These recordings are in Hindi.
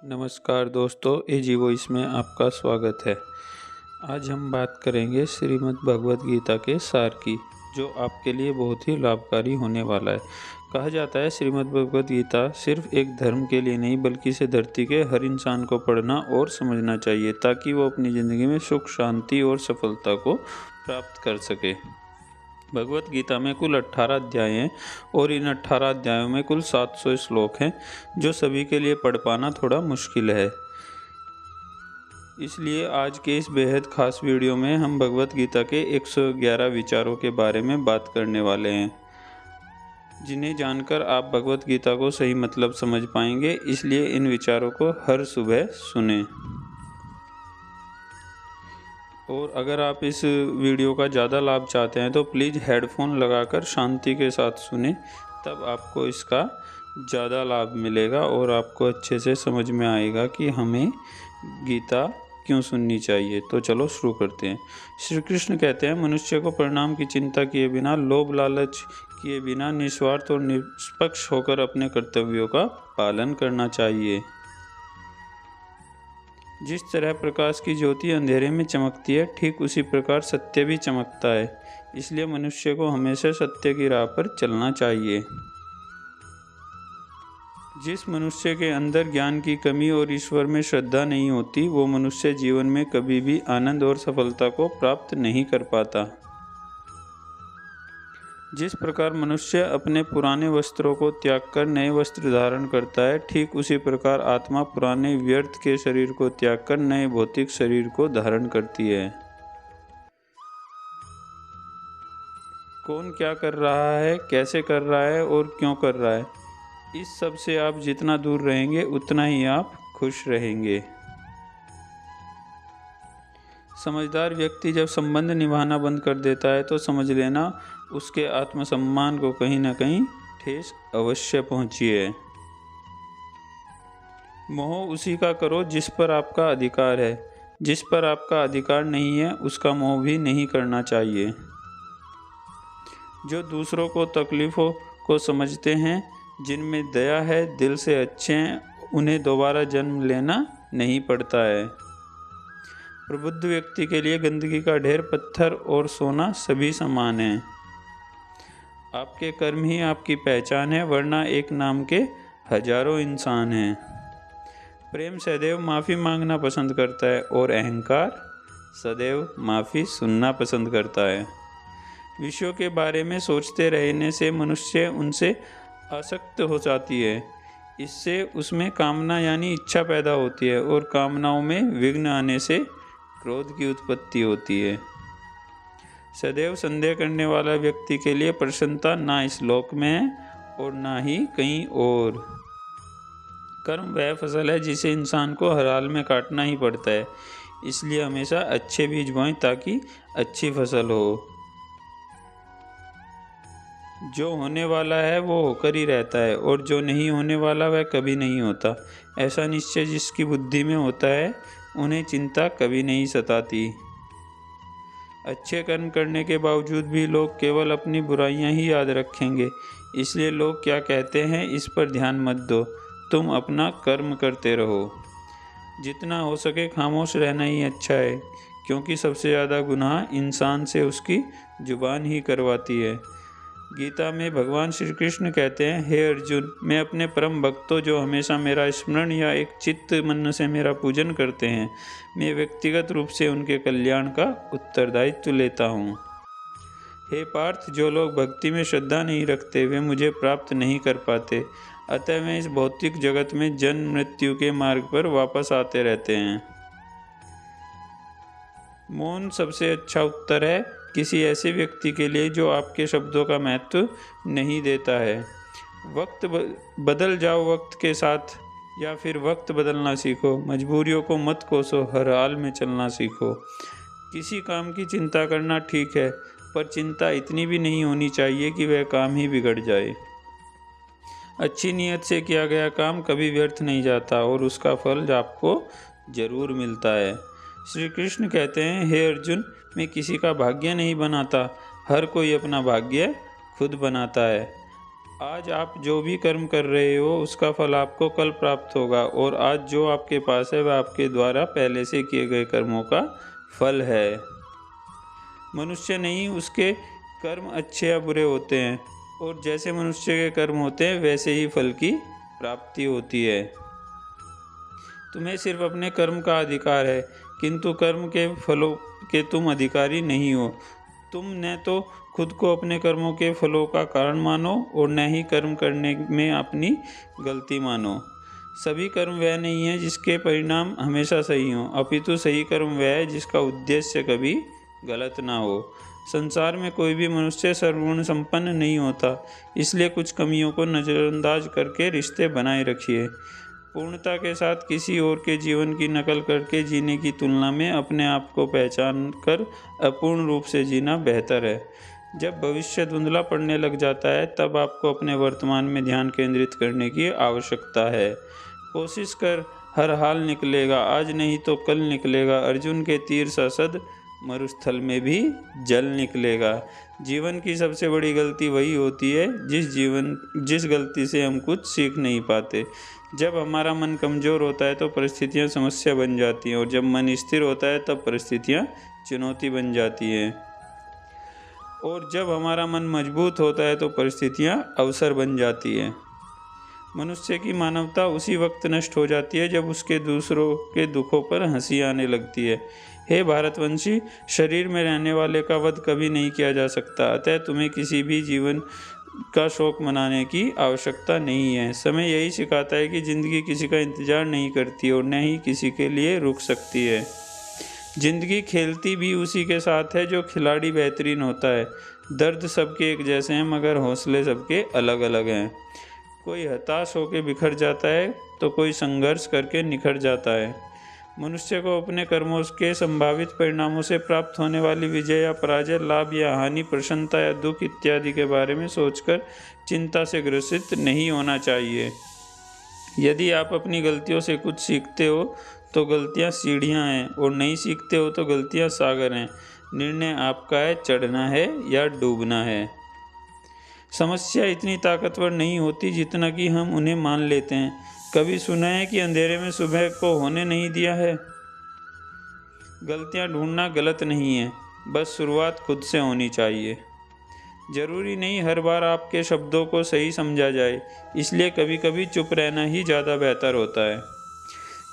नमस्कार दोस्तों, एजी वॉइस में आपका स्वागत है। आज हम बात करेंगे श्रीमद् भगवत गीता के सार की, जो आपके लिए बहुत ही लाभकारी होने वाला है। कहा जाता है श्रीमद् भगवत गीता सिर्फ एक धर्म के लिए नहीं बल्कि इसे धरती के हर इंसान को पढ़ना और समझना चाहिए ताकि वो अपनी ज़िंदगी में सुख, शांति और सफलता को प्राप्त कर सके। भगवत गीता में कुल 18 अध्याय हैं और इन 18 अध्यायों में कुल 700 श्लोक हैं, जो सभी के लिए पढ़ पाना थोड़ा मुश्किल है। इसलिए आज के इस बेहद खास वीडियो में हम भगवत गीता के 111 विचारों के बारे में बात करने वाले हैं, जिन्हें जानकर आप भगवत गीता को सही मतलब समझ पाएंगे। इसलिए इन विचारों को हर सुबह सुनें। और अगर आप इस वीडियो का ज़्यादा लाभ चाहते हैं तो प्लीज़ हेडफोन लगाकर शांति के साथ सुनें, तब आपको इसका ज़्यादा लाभ मिलेगा और आपको अच्छे से समझ में आएगा कि हमें गीता क्यों सुननी चाहिए। तो चलो शुरू करते हैं। श्री कृष्ण कहते हैं, मनुष्य को परिणाम की चिंता किए बिना, लोभ लालच किए बिना निस्वार्थ और निष्पक्ष होकर अपने कर्तव्यों का पालन करना चाहिए। जिस तरह प्रकाश की ज्योति अंधेरे में चमकती है, ठीक उसी प्रकार सत्य भी चमकता है। इसलिए मनुष्य को हमेशा सत्य की राह पर चलना चाहिए। जिस मनुष्य के अंदर ज्ञान की कमी और ईश्वर में श्रद्धा नहीं होती, वो मनुष्य जीवन में कभी भी आनंद और सफलता को प्राप्त नहीं कर पाता। जिस प्रकार मनुष्य अपने पुराने वस्त्रों को त्याग कर नए वस्त्र धारण करता है, ठीक उसी प्रकार आत्मा पुराने व्यर्थ के शरीर को त्याग कर नए भौतिक शरीर को धारण करती है। कौन क्या कर रहा है, कैसे कर रहा है और क्यों कर रहा है, इस सब से आप जितना दूर रहेंगे उतना ही आप खुश रहेंगे। समझदार व्यक्ति जब संबंध निभाना बंद कर देता है तो समझ लेना उसके आत्मसम्मान को कहीं न कहीं ठेस अवश्य पहुंची है। मोह उसी का करो जिस पर आपका अधिकार है। जिस पर आपका अधिकार नहीं है उसका मोह भी नहीं करना चाहिए। जो दूसरों को तकलीफ़ों को समझते हैं, जिनमें दया है, दिल से अच्छे हैं, उन्हें दोबारा जन्म लेना नहीं पड़ता है। प्रबुद्ध व्यक्ति के लिए गंदगी का ढेर, पत्थर और सोना सभी समान हैं। आपके कर्म ही आपकी पहचान है, वरना एक नाम के हजारों इंसान हैं। प्रेम सदैव माफ़ी मांगना पसंद करता है और अहंकार सदैव माफ़ी सुनना पसंद करता है। विषयों के बारे में सोचते रहने से मनुष्य उनसे आसक्त हो जाती है। इससे उसमें कामना यानी इच्छा पैदा होती है और कामनाओं में विघ्न आने से क्रोध की उत्पत्ति होती है। सदैव संदेह करने वाला व्यक्ति के लिए प्रसन्नता ना इस लोक में है और ना ही कहीं और। कर्म वह फसल है जिसे इंसान को हर हाल में काटना ही पड़ता है। इसलिए हमेशा अच्छे बीज बोएं ताकि अच्छी फसल हो। जो होने वाला है वो होकर ही रहता है और जो नहीं होने वाला वह कभी नहीं होता। ऐसा निश्चय जिसकी बुद्धि में होता है, उन्हें चिंता कभी नहीं सताती। अच्छे कर्म करने के बावजूद भी लोग केवल अपनी बुराइयां ही याद रखेंगे। इसलिए लोग क्या कहते हैं इस पर ध्यान मत दो, तुम अपना कर्म करते रहो। जितना हो सके खामोश रहना ही अच्छा है, क्योंकि सबसे ज़्यादा गुनाह इंसान से उसकी जुबान ही करवाती है। गीता में भगवान श्री कृष्ण कहते हैं, हे अर्जुन, मैं अपने परम भक्तों जो हमेशा मेरा स्मरण या एक चित्त मन से मेरा पूजन करते हैं, मैं व्यक्तिगत रूप से उनके कल्याण का उत्तरदायित्व लेता हूँ। हे पार्थ, जो लोग भक्ति में श्रद्धा नहीं रखते वे मुझे प्राप्त नहीं कर पाते। अतः वे इस भौतिक जगत में जन्म मृत्यु के मार्ग पर वापस आते रहते हैं। मौन सबसे अच्छा उत्तर है किसी ऐसे व्यक्ति के लिए जो आपके शब्दों का महत्व नहीं देता है। वक्त बदल जाओ वक्त के साथ, या फिर वक्त बदलना सीखो। मजबूरियों को मत कोसो, हर हाल में चलना सीखो। किसी काम की चिंता करना ठीक है, पर चिंता इतनी भी नहीं होनी चाहिए कि वह काम ही बिगड़ जाए। अच्छी नीयत से किया गया काम कभी व्यर्थ नहीं जाता और उसका फल आपको जरूर मिलता है। श्री कृष्ण कहते हैं, हे अर्जुन, मैं किसी का भाग्य नहीं बनाता, हर कोई अपना भाग्य खुद बनाता है। आज आप जो भी कर्म कर रहे हो उसका फल आपको कल प्राप्त होगा, और आज जो आपके पास है वह आपके द्वारा पहले से किए गए कर्मों का फल है। मनुष्य नहीं, उसके कर्म अच्छे या बुरे होते हैं, और जैसे मनुष्य के कर्म होते हैं वैसे ही फल की प्राप्ति होती है। तुम्हें सिर्फ अपने कर्म का अधिकार है, किंतु कर्म के फलों के तुम अधिकारी नहीं हो। तुम न तो खुद को अपने कर्मों के फलों का कारण मानो और न ही कर्म करने में अपनी गलती मानो। सभी कर्म वह नहीं है जिसके परिणाम हमेशा सही हों, अपितु सही कर्म वह है जिसका उद्देश्य कभी गलत ना हो। संसार में कोई भी मनुष्य सर्वगुण संपन्न नहीं होता, इसलिए कुछ कमियों को नज़रअंदाज करके रिश्ते बनाए रखिए। पूर्णता के साथ किसी और के जीवन की नकल करके जीने की तुलना में अपने आप को पहचान कर अपूर्ण रूप से जीना बेहतर है। जब भविष्य धुंधला पड़ने लग जाता है तब आपको अपने वर्तमान में ध्यान केंद्रित करने की आवश्यकता है। कोशिश कर, हर हाल निकलेगा, आज नहीं तो कल निकलेगा। अर्जुन के तीर सा सद मरुस्थल में भी जल निकलेगा। जीवन की सबसे बड़ी गलती वही होती है जिस गलती से हम कुछ सीख नहीं पाते। जब हमारा मन कमज़ोर होता है तो परिस्थितियाँ समस्या बन जाती हैं, और जब मन स्थिर होता है तब परिस्थितियाँ चुनौती बन जाती हैं, और जब हमारा मन मजबूत होता है तो परिस्थितियाँ अवसर बन जाती हैं। मनुष्य की मानवता उसी वक्त नष्ट हो जाती है जब उसके दूसरों के दुखों पर हंसी आने लगती है। हे भारतवंशी, शरीर में रहने वाले का वध कभी नहीं किया जा सकता, अतः तुम्हें किसी भी जीवन का शोक मनाने की आवश्यकता नहीं है। समय यही सिखाता है कि जिंदगी किसी का इंतजार नहीं करती और न ही किसी के लिए रुक सकती है। जिंदगी खेलती भी उसी के साथ है जो खिलाड़ी बेहतरीन होता है। दर्द सबके एक जैसे हैं मगर हौसले सबके अलग अलग हैं। कोई हताश होकर बिखर जाता है तो कोई संघर्ष करके निखर जाता है। मनुष्य को अपने कर्मों के संभावित परिणामों से प्राप्त होने वाली विजय या पराजय, लाभ या हानि, प्रसन्नता या दुख इत्यादि के बारे में सोचकर चिंता से ग्रसित नहीं होना चाहिए। यदि आप अपनी गलतियों से कुछ सीखते हो तो गलतियां सीढ़ियां हैं, और नहीं सीखते हो तो गलतियां सागर हैं। निर्णय आपका है, चढ़ना है या डूबना है। समस्या इतनी ताकतवर नहीं होती जितना कि हम उन्हें मान लेते हैं। कभी सुना है कि अंधेरे में सुबह को होने नहीं दिया है? गलतियां ढूंढना गलत नहीं है, बस शुरुआत खुद से होनी चाहिए। जरूरी नहीं हर बार आपके शब्दों को सही समझा जाए, इसलिए कभी कभी चुप रहना ही ज़्यादा बेहतर होता है।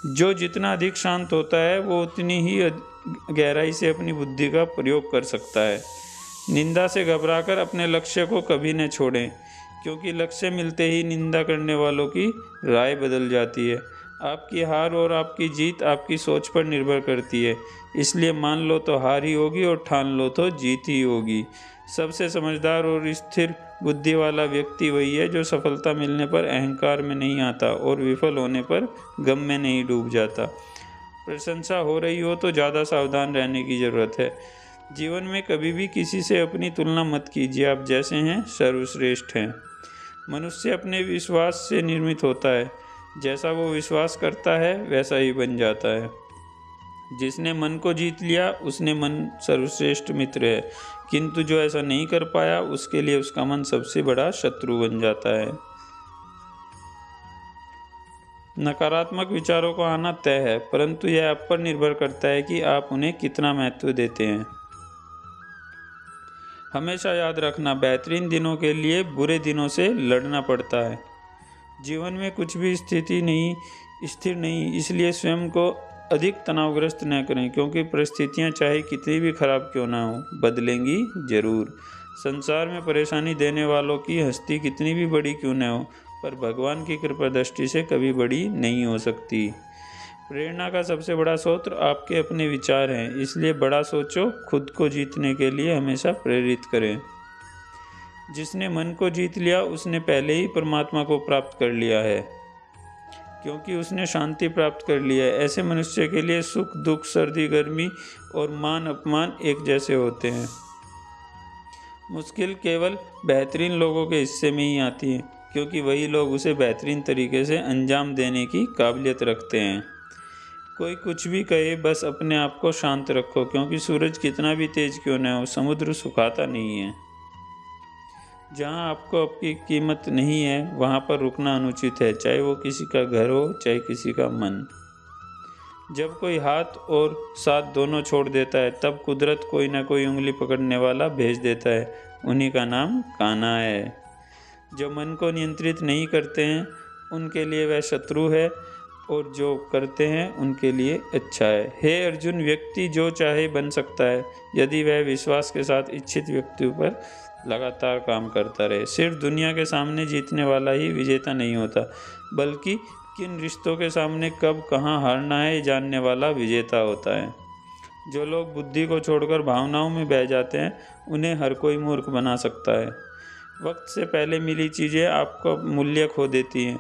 जो जितना अधिक शांत होता है वो उतनी ही गहराई से अपनी बुद्धि का प्रयोग कर सकता है। निंदा से घबराकर अपने लक्ष्य को कभी न छोड़ें, क्योंकि लक्ष्य मिलते ही निंदा करने वालों की राय बदल जाती है। आपकी हार और आपकी जीत आपकी सोच पर निर्भर करती है, इसलिए मान लो तो हार ही होगी और ठान लो तो जीत ही होगी। सबसे समझदार और स्थिर बुद्धि वाला व्यक्ति वही है जो सफलता मिलने पर अहंकार में नहीं आता और विफल होने पर गम में नहीं डूब जाता। प्रशंसा हो रही हो तो ज़्यादा सावधान रहने की ज़रूरत है। जीवन में कभी भी किसी से अपनी तुलना मत कीजिए। आप जैसे हैं सर्वश्रेष्ठ हैं। मनुष्य अपने विश्वास से निर्मित होता है। जैसा वो विश्वास करता है वैसा ही बन जाता है। जिसने मन को जीत लिया उसने मन सर्वश्रेष्ठ मित्र है, किंतु जो ऐसा नहीं कर पाया उसके लिए उसका मन सबसे बड़ा शत्रु बन जाता है। नकारात्मक विचारों को आना तय है, परंतु यह आप पर निर्भर करता है कि आप उन्हें कितना महत्व देते हैं। हमेशा याद रखना, बेहतरीन दिनों के लिए बुरे दिनों से लड़ना पड़ता है। जीवन में कुछ भी स्थिर नहीं, इसलिए स्वयं को अधिक तनावग्रस्त न करें, क्योंकि परिस्थितियां चाहे कितनी भी खराब क्यों ना हो बदलेंगी जरूर। संसार में परेशानी देने वालों की हस्ती कितनी भी बड़ी क्यों न हो, पर भगवान की कृपा दृष्टि से कभी बड़ी नहीं हो सकती। प्रेरणा का सबसे बड़ा स्रोत आपके अपने विचार हैं, इसलिए बड़ा सोचो, खुद को जीतने के लिए हमेशा प्रेरित करें। जिसने मन को जीत लिया उसने पहले ही परमात्मा को प्राप्त कर लिया है, क्योंकि उसने शांति प्राप्त कर लिया है। ऐसे मनुष्य के लिए सुख दुख, सर्दी गर्मी और मान अपमान एक जैसे होते हैं। मुश्किल केवल बेहतरीन लोगों के हिस्से में ही आती है, क्योंकि वही लोग उसे बेहतरीन तरीके से अंजाम देने की काबिलियत रखते हैं। कोई कुछ भी कहे, बस अपने आप को शांत रखो, क्योंकि सूरज कितना भी तेज क्यों न हो समुद्र सुखाता नहीं है। जहाँ आपको आपकी कीमत नहीं है वहाँ पर रुकना अनुचित है, चाहे वो किसी का घर हो चाहे किसी का मन। जब कोई हाथ और साथ दोनों छोड़ देता है तब कुदरत कोई ना कोई उंगली पकड़ने वाला भेज देता है, उन्हीं का नाम कान्हा है। जो मन को नियंत्रित नहीं करते हैं उनके लिए वह शत्रु है और जो करते हैं उनके लिए अच्छा है। हे अर्जुन, व्यक्ति जो चाहे बन सकता है यदि वह विश्वास के साथ इच्छित व्यक्ति पर लगातार काम करता रहे। सिर्फ दुनिया के सामने जीतने वाला ही विजेता नहीं होता, बल्कि किन रिश्तों के सामने कब कहाँ हारना है जानने वाला विजेता होता है। जो लोग बुद्धि को छोड़कर भावनाओं में बह जाते हैं उन्हें हर कोई मूर्ख बना सकता है। वक्त से पहले मिली चीज़ें आपको मूल्य खो देती हैं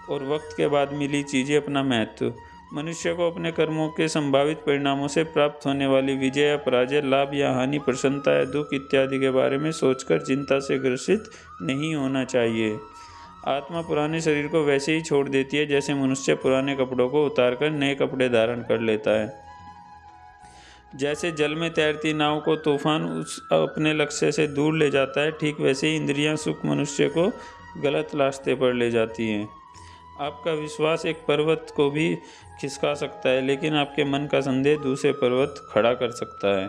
और वक्त के बाद मिली चीज़ें अपना महत्व। मनुष्य को अपने कर्मों के संभावित परिणामों से प्राप्त होने वाली विजय या पराजय, लाभ या हानि, प्रसन्नता या दुख इत्यादि के बारे में सोचकर चिंता से ग्रसित नहीं होना चाहिए। आत्मा पुराने शरीर को वैसे ही छोड़ देती है जैसे मनुष्य पुराने कपड़ों को उतारकर नए कपड़े धारण कर लेता है। जैसे जल में तैरती नाव को तूफान उस अपने लक्ष्य से दूर ले जाता है, ठीक वैसे ही इंद्रियां सुख मनुष्य को गलत रास्ते पर ले जाती हैं। आपका विश्वास एक पर्वत को भी खिसका सकता है, लेकिन आपके मन का संदेह दूसरे पर्वत खड़ा कर सकता है।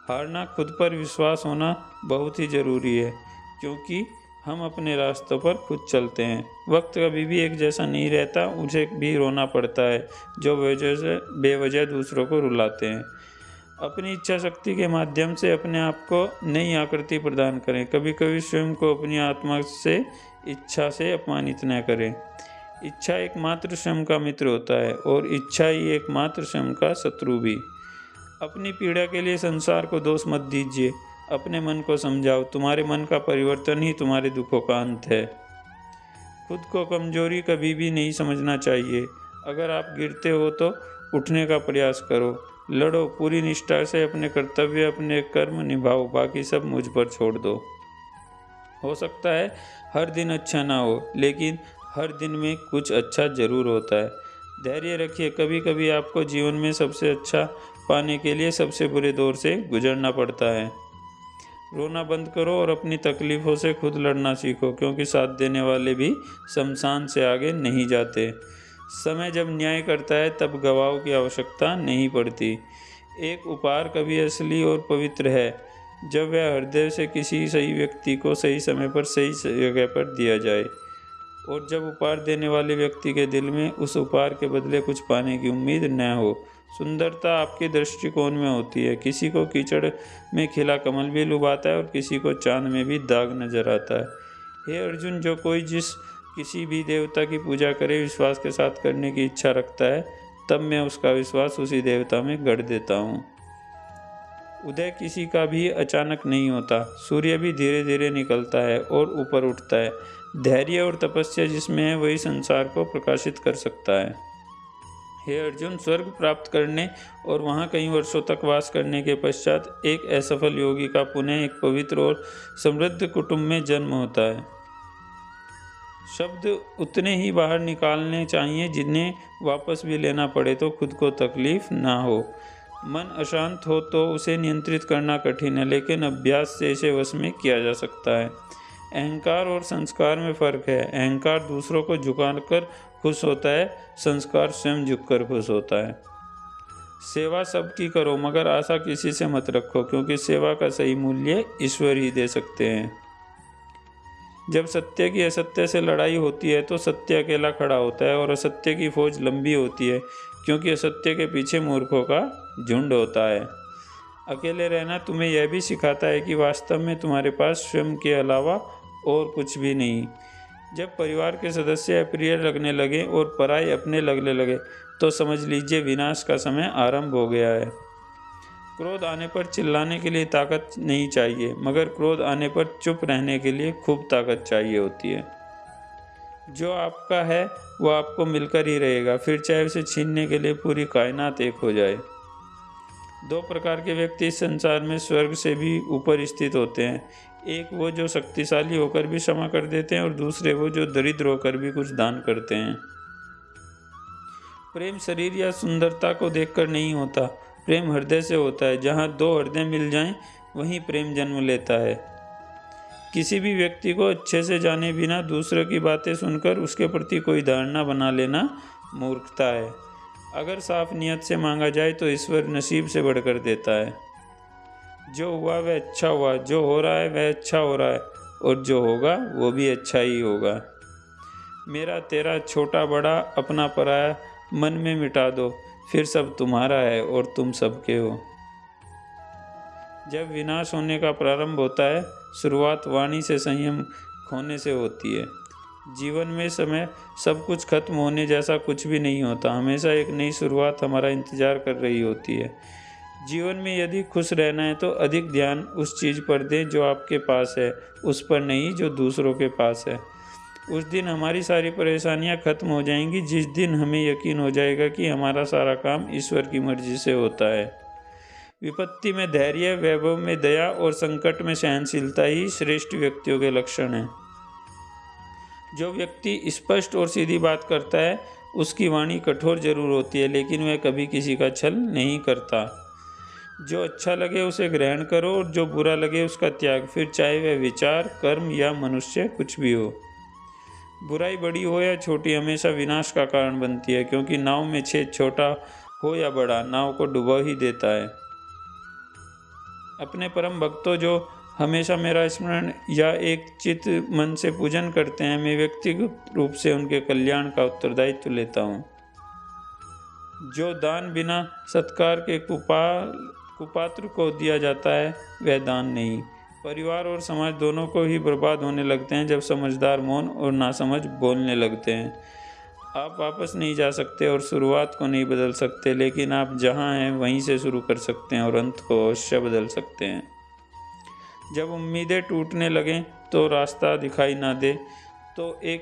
हारना, खुद पर विश्वास होना बहुत ही ज़रूरी है, क्योंकि हम अपने रास्तों पर खुद चलते हैं। वक्त कभी भी एक जैसा नहीं रहता, उसे भी रोना पड़ता है जो बेवजह दूसरों को रुलाते हैं। अपनी इच्छा शक्ति के माध्यम से अपने आप को नई आकृति प्रदान करें। कभी कभी स्वयं को अपनी आत्मा से इच्छा से अपमानित न करें। इच्छा एकमात्र स्वयं का मित्र होता है और इच्छा ही एकमात्र स्वयं का शत्रु भी। अपनी पीड़ा के लिए संसार को दोष मत दीजिए, अपने मन को समझाओ। तुम्हारे मन का परिवर्तन ही तुम्हारे दुखों का अंत है। खुद को कमजोरी कभी भी नहीं समझना चाहिए। अगर आप गिरते हो तो उठने का प्रयास करो, लड़ो, पूरी निष्ठा से अपने कर्तव्य, अपने कर्म निभाओ, बाकी सब मुझ पर छोड़ दो। हो सकता है हर दिन अच्छा ना हो, लेकिन हर दिन में कुछ अच्छा जरूर होता है। धैर्य रखिए, कभी कभी आपको जीवन में सबसे अच्छा पाने के लिए सबसे बुरे दौर से गुजरना पड़ता है। रोना बंद करो और अपनी तकलीफ़ों से खुद लड़ना सीखो, क्योंकि साथ देने वाले भी शमशान से आगे नहीं जाते। समय जब न्याय करता है तब गवाहों की आवश्यकता नहीं पड़ती। एक उपहार कभी असली और पवित्र है जब वह हृदय से किसी सही व्यक्ति को सही समय पर सही जगह पर दिया जाए, और जब उपहार देने वाले व्यक्ति के दिल में उस उपहार के बदले कुछ पाने की उम्मीद न हो। सुंदरता आपके दृष्टिकोण में होती है। किसी को कीचड़ में खिला कमल भी लुभाता है और किसी को चांद में भी दाग नजर आता है। हे अर्जुन, जो कोई किसी भी देवता की पूजा करे, विश्वास के साथ करने की इच्छा रखता है, तब मैं उसका विश्वास उसी देवता में गढ़ देता हूँ। उदय किसी का भी अचानक नहीं होता, सूर्य भी धीरे धीरे निकलता है और ऊपर उठता है। धैर्य और तपस्या जिसमें है वही संसार को प्रकाशित कर सकता है। हे अर्जुन, स्वर्ग प्राप्त करने और वहाँ कई वर्षों तक वास करने के पश्चात एक असफल योगी का पुनः एक पवित्र और समृद्ध कुटुंब में जन्म होता है। शब्द उतने ही बाहर निकालने चाहिए जिन्हें वापस भी लेना पड़े तो खुद को तकलीफ ना हो। मन अशांत हो तो उसे नियंत्रित करना कठिन है, लेकिन अभ्यास से इसे वश में किया जा सकता है। अहंकार और संस्कार में फ़र्क है। अहंकार दूसरों को झुकाकर खुश होता है, संस्कार स्वयं झुककर खुश होता है। सेवा सबकी करो, मगर आशा किसी से मत रखो, क्योंकि सेवा का सही मूल्य ईश्वर ही दे सकते हैं। जब सत्य की असत्य से लड़ाई होती है तो सत्य अकेला खड़ा होता है और असत्य की फौज लंबी होती है, क्योंकि असत्य के पीछे मूर्खों का झुंड होता है। अकेले रहना तुम्हें यह भी सिखाता है कि वास्तव में तुम्हारे पास स्वयं के अलावा और कुछ भी नहीं। जब परिवार के सदस्य अप्रिय लगने लगे और पराये अपने लगने लगे तो समझ लीजिए विनाश का समय आरंभ हो गया है। क्रोध आने पर चिल्लाने के लिए ताकत नहीं चाहिए, मगर क्रोध आने पर चुप रहने के लिए खूब ताकत चाहिए होती है। जो आपका है वो आपको मिलकर ही रहेगा, फिर चाहे उसे छीनने के लिए पूरी कायनात एक हो जाए। दो प्रकार के व्यक्ति इस संसार में स्वर्ग से भी ऊपर स्थित होते हैं। एक वो जो शक्तिशाली होकर भी क्षमा कर देते हैं और दूसरे वो जो दरिद्र होकर भी कुछ दान करते हैं। प्रेम शरीर या सुंदरता को देखकर नहीं होता, प्रेम हृदय से होता है। जहाँ दो हृदय मिल जाएं, वहीं प्रेम जन्म लेता है। किसी भी व्यक्ति को अच्छे से जाने बिना दूसरों की बातें सुनकर उसके प्रति कोई धारणा बना लेना मूर्खता है। अगर साफ नियत से मांगा जाए तो ईश्वर नसीब से बढ़कर देता है। जो हुआ वह अच्छा हुआ, जो हो रहा है वह अच्छा हो रहा है, और जो होगा वो भी अच्छा ही होगा। मेरा तेरा, छोटा बड़ा, अपना पराया मन में मिटा दो, फिर सब तुम्हारा है और तुम सबके हो। जब विनाश होने का प्रारंभ होता है, शुरुआत वाणी से संयम खोने से होती है। जीवन में समय सब कुछ खत्म होने जैसा कुछ भी नहीं होता। हमेशा एक नई शुरुआत हमारा इंतजार कर रही होती है। जीवन में यदि खुश रहना है तो अधिक ध्यान उस चीज़ पर दें जो आपके पास है, उस पर नहीं जो दूसरों के पास है। उस दिन हमारी सारी परेशानियां खत्म हो जाएंगी, जिस दिन हमें यकीन हो जाएगा कि हमारा सारा काम ईश्वर की मर्जी से होता है। विपत्ति में धैर्य, वैभव में दया और संकट में सहनशीलता ही श्रेष्ठ व्यक्तियों के लक्षण हैं। जो व्यक्ति स्पष्ट और सीधी बात करता है उसकी वाणी कठोर जरूर होती है, लेकिन वह कभी किसी का छल नहीं करता। जो अच्छा लगे उसे ग्रहण करो और जो बुरा लगे उसका त्याग, फिर चाहे वह विचार, कर्म या मनुष्य कुछ भी हो। बुराई बड़ी हो या छोटी हमेशा विनाश का कारण बनती है, क्योंकि नाव में छेद छोटा हो या बड़ा, नाव को डुबो ही देता है। अपने परम भक्तों जो हमेशा मेरा स्मरण या एक चित्त मन से पूजन करते हैं, मैं व्यक्तिगत रूप से उनके कल्याण का उत्तरदायित्व लेता हूँ। जो दान बिना सत्कार के कुपात्र को दिया जाता है वह दान नहीं। परिवार और समाज दोनों को ही बर्बाद होने लगते हैं जब समझदार मौन और नासमझ बोलने लगते हैं। आप वापस नहीं जा सकते और शुरुआत को नहीं बदल सकते, लेकिन आप जहाँ हैं वहीं से शुरू कर सकते हैं और अंत को अवश्य बदल सकते हैं। जब उम्मीदें टूटने लगें तो रास्ता दिखाई ना दे तो एक